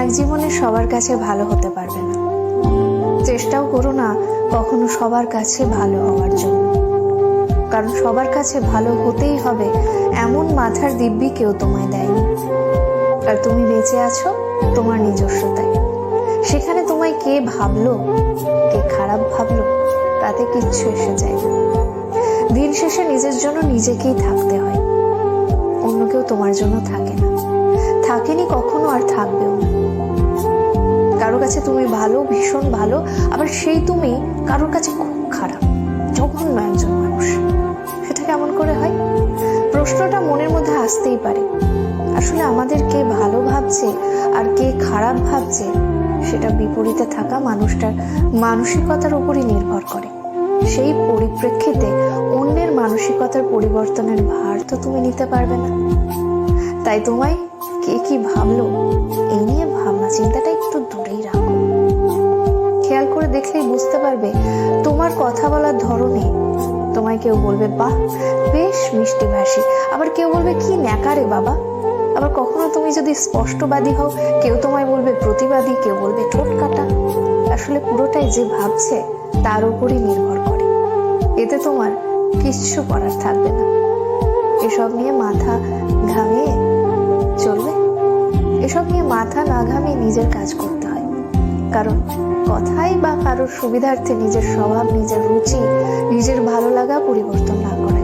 এক জীবনে সবার কাছে ভালো হতে পারবে না। চেষ্টাও করো না কখনো সবার কাছে ভালো হওয়ার জন্য, কারণ সবার কাছে ভালো হতেই হবে এমন মাথার দিব্যি কেউ তোমায় দেয়নি। আর তুমি বেঁচে আছো তোমার নিজস্বতায়। সেখানে তোমায় কে ভাবলো, কে খারাপ ভাবলো, তাতে কিচ্ছু এসে যায় না। দিন শেষে নিজের জন্য নিজেকেই থাকতে হয়, অন্য কেউ তোমার জন্য থাকে না, থাকেনি কখনো, আর থাকবেও না। কারো কাছে তুমি ভালো, ভীষণ ভালো, আবার সেই তুমি কারোর কাছে খুব খারাপ, জঘন্য একজন মানুষ। সেটা কেমন করে হয়? প্রশ্নটা মনের মধ্যে আসতেই পারে। আসলে আমাদের কে ভালো ভাবছে আর কে খারাপ ভাবছে সেটা বিপরীতে থাকা মানুষটার মানসিকতার উপরই নির্ভর করে। সেই পরিপ্রেক্ষিতে অন্যের মানসিকতার পরিবর্তনের ভার তো তুমি নিতে পারবে না। তাই তোমায় কে কি ভাবলো এই নিয়ে ভাবনা চিন্তাটা একটু দূরেই রাখো। খেয়াল করে দেখলেই বুঝতে পারবে তোমার কথা বলার ধরনে তোমায় কেউ বলবে বাহ বেশ মিষ্টি ভাষী, আবার কেউ বলবে কি ন্যাকারে বাবা। আবার কখনো তুমি যদি স্পষ্টবাদী হও, কেউ তোমায় বলবে প্রতিবাদী, কেউ বলবে ঠোঁট কাটা। আসলে পুরোটাই যে ভাবছে তার উপরই নির্ভর করে। এতে তোমার কিচ্ছু করার থাকবে না। এসব নিয়ে মাথা ঘামিয়ে চলবে? এসব নিয়ে মাথা না ঘামিয়ে নিজের কাজ করতে হয়। কারণ কথাই বা কারোর সুবিধার্থে নিজের স্বভাব, নিজের রুচি, নিজের ভালো লাগা পরিবর্তন না করে